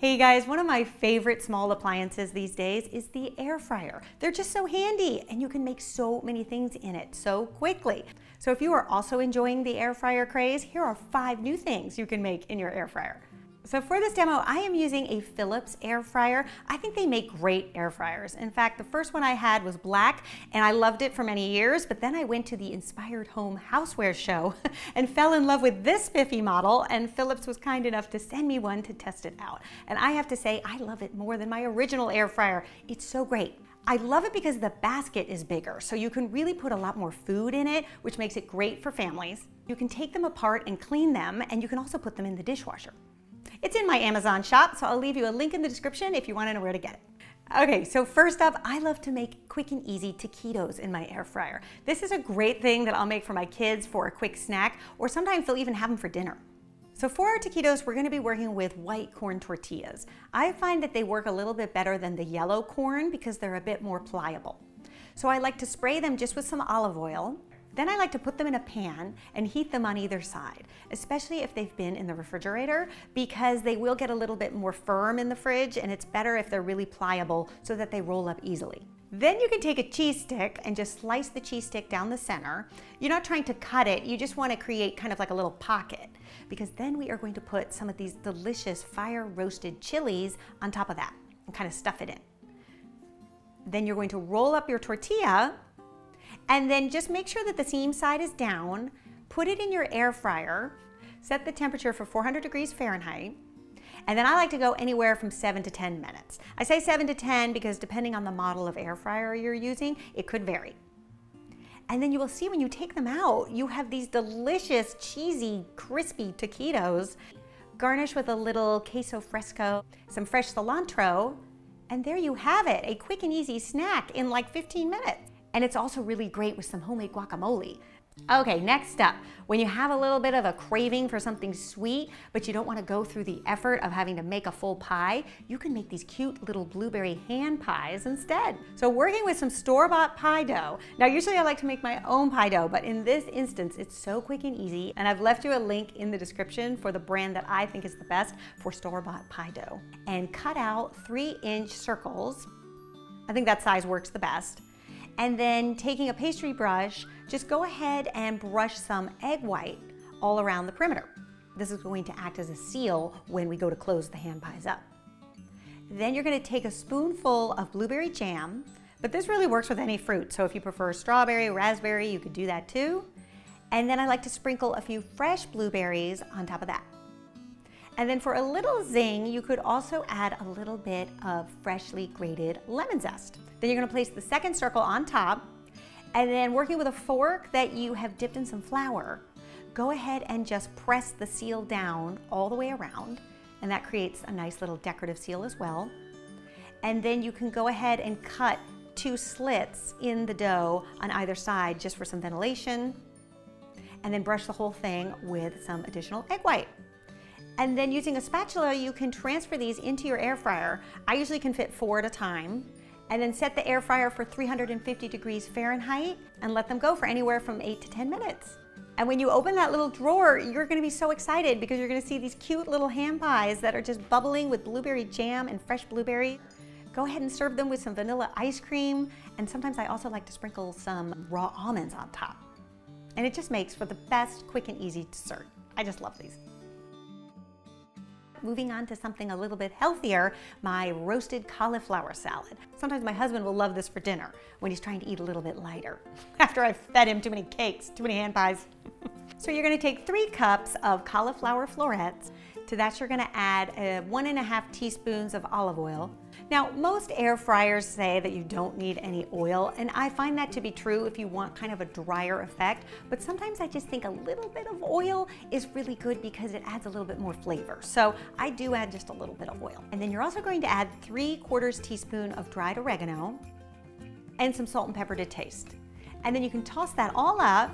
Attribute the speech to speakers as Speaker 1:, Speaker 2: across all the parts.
Speaker 1: Hey guys, one of my favorite small appliances these days is the air fryer. They're just so handy and you can make so many things in it so quickly. So if you are also enjoying the air fryer craze, here are 5 new things you can make in your air fryer. So for this demo, I am using a Philips air fryer. I think they make great air fryers. In fact, the first one I had was black and I loved it for many years, but then I went to the Inspired Home Houseware show and fell in love with this spiffy model, and Philips was kind enough to send me one to test it out. And I have to say, I love it more than my original air fryer. It's so great. I love it because the basket is bigger, so you can really put a lot more food in it, which makes it great for families. You can take them apart and clean them, and you can also put them in the dishwasher. It's in my Amazon shop, so I'll leave you a link in the description if you want to know where to get it. Okay, so first up, I love to make quick and easy taquitos in my air fryer. This is a great thing that I'll make for my kids for a quick snack, or sometimes they'll even have them for dinner. So for our taquitos, we're going to be working with white corn tortillas. I find that they work a little bit better than the yellow corn because they're a bit more pliable. So I like to spray them just with some olive oil. Then I like to put them in a pan and heat them on either side, especially if they've been in the refrigerator, because they will get a little bit more firm in the fridge, and it's better if they're really pliable so that they roll up easily. Then you can take a cheese stick and just slice the cheese stick down the center. You're not trying to cut it, you just want to create kind of like a little pocket, because then we are going to put some of these delicious fire roasted chilies on top of that and kind of stuff it in. Then you're going to roll up your tortilla, and then just make sure that the seam side is down, put it in your air fryer, set the temperature for 400 degrees Fahrenheit, and then I like to go anywhere from 7 to 10 minutes. I say 7 to 10 because depending on the model of air fryer you're using, it could vary. And then you will see when you take them out, you have these delicious, cheesy, crispy taquitos, garnished with a little queso fresco, some fresh cilantro, and there you have it, a quick and easy snack in like 15 minutes. And it's also really great with some homemade guacamole. Okay, next up, when you have a little bit of a craving for something sweet, but you don't want to go through the effort of having to make a full pie, you can make these cute little blueberry hand pies instead. So working with some store-bought pie dough. Now usually I like to make my own pie dough, but in this instance, it's so quick and easy, and I've left you a link in the description for the brand that I think is the best for store-bought pie dough. And cut out 3-inch circles. I think that size works the best. And then taking a pastry brush, just go ahead and brush some egg white all around the perimeter. This is going to act as a seal when we go to close the hand pies up. Then you're going to take a spoonful of blueberry jam, but this really works with any fruit. So if you prefer strawberry, raspberry, you could do that too. And then I like to sprinkle a few fresh blueberries on top of that. And then for a little zing, you could also add a little bit of freshly grated lemon zest. Then you're going to place the second circle on top, and then working with a fork that you have dipped in some flour, go ahead and just press the seal down all the way around, and that creates a nice little decorative seal as well. And then you can go ahead and cut 2 slits in the dough on either side just for some ventilation, and then brush the whole thing with some additional egg white. And then using a spatula, you can transfer these into your air fryer. I usually can fit 4 at a time. And then set the air fryer for 350 degrees Fahrenheit and let them go for anywhere from 8 to 10 minutes. And when you open that little drawer, you're gonna be so excited because you're gonna see these cute little hand pies that are just bubbling with blueberry jam and fresh blueberry. Go ahead and serve them with some vanilla ice cream. And sometimes I also like to sprinkle some raw almonds on top. And it just makes for the best quick and easy dessert. I just love these. Moving on to something a little bit healthier, my roasted cauliflower salad. Sometimes my husband will love this for dinner when he's trying to eat a little bit lighter after I've fed him too many cakes, too many hand pies. So you're gonna take 3 cups of cauliflower florets. To that you're gonna add 1.5 teaspoons of olive oil. Now most air fryers say that you don't need any oil, and I find that to be true if you want kind of a drier effect, but sometimes I just think a little bit of oil is really good because it adds a little bit more flavor. So I do add just a little bit of oil. And then you're also going to add 3/4 teaspoon of dried oregano and some salt and pepper to taste. And then you can toss that all up,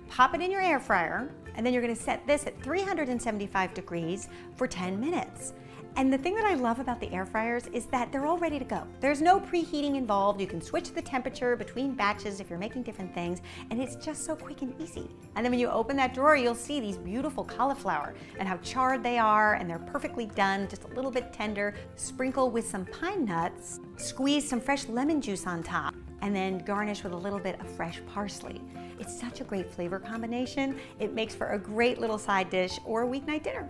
Speaker 1: pop it in your air fryer, and then you're going to set this at 375 degrees for 10 minutes. And the thing that I love about the air fryers is that they're all ready to go. There's no preheating involved. You can switch the temperature between batches if you're making different things, and it's just so quick and easy. And then when you open that drawer, you'll see these beautiful cauliflower and how charred they are, and they're perfectly done, just a little bit tender. Sprinkle with some pine nuts, squeeze some fresh lemon juice on top, and then garnish with a little bit of fresh parsley. It's such a great flavor combination. It makes for a great little side dish or a weeknight dinner.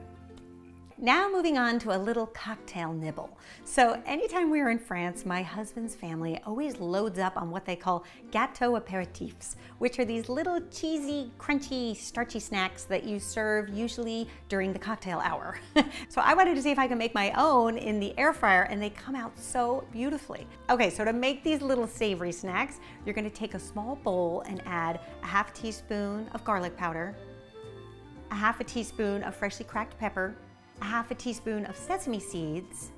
Speaker 1: Now moving on to a little cocktail nibble. So anytime we are in France, my husband's family always loads up on what they call gâteaux apéritifs, which are these little cheesy, crunchy, starchy snacks that you serve usually during the cocktail hour. So I wanted to see if I could make my own in the air fryer, and they come out so beautifully. Okay, so to make these little savory snacks, you're gonna take a small bowl and add a half teaspoon of garlic powder, a half a teaspoon of freshly cracked pepper, a half a teaspoon of sesame seeds,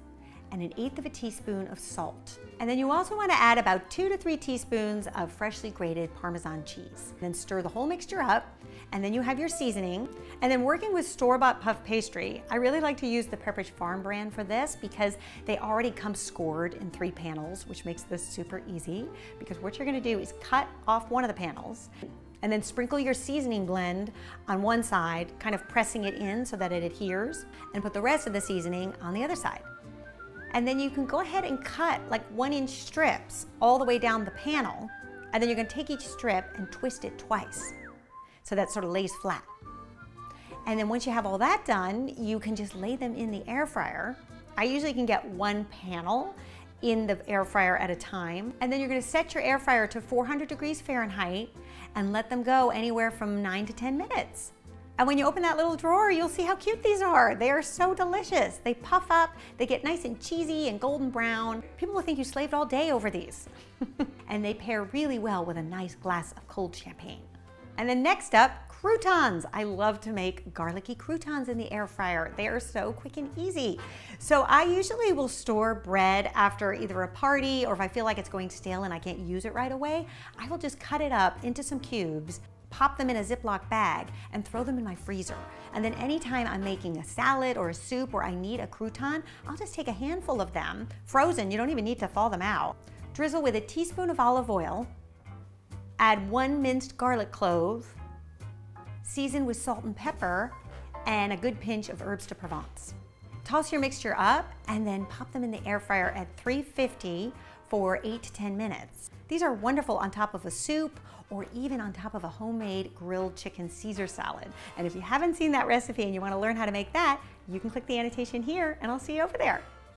Speaker 1: and an 1/8 of a teaspoon of salt. And then you also want to add about 2 to 3 teaspoons of freshly grated Parmesan cheese. Then stir the whole mixture up, and then you have your seasoning. And then working with store-bought puff pastry, I really like to use the Pepperidge Farm brand for this because they already come scored in 3 panels, which makes this super easy. Because what you're going to do is cut off one of the panels, and then sprinkle your seasoning blend on one side, kind of pressing it in so that it adheres, and put the rest of the seasoning on the other side. And then you can go ahead and cut like 1-inch strips all the way down the panel, and then you're gonna take each strip and twist it twice so that sort of lays flat. And then once you have all that done, you can just lay them in the air fryer. I usually can get 1 panel in the air fryer at a time. And then you're gonna set your air fryer to 400 degrees Fahrenheit and let them go anywhere from 9 to 10 minutes. And when you open that little drawer, you'll see how cute these are. They are so delicious. They puff up, they get nice and cheesy and golden brown. People will think you slaved all day over these. And they pair really well with a nice glass of cold champagne. And then next up, croutons. I love to make garlicky croutons in the air fryer. They are so quick and easy. So I usually will store bread after either a party, or if I feel like it's going stale and I can't use it right away, I will just cut it up into some cubes, pop them in a Ziploc bag, and throw them in my freezer. And then anytime I'm making a salad or a soup or I need a crouton, I'll just take a handful of them, frozen, you don't even need to thaw them out, drizzle with a teaspoon of olive oil, add 1 minced garlic clove, season with salt and pepper, and a good pinch of herbes de Provence. Toss your mixture up and then pop them in the air fryer at 350 for 8 to 10 minutes. These are wonderful on top of a soup or even on top of a homemade grilled chicken Caesar salad. And if you haven't seen that recipe and you want to learn how to make that, you can click the annotation here and I'll see you over there.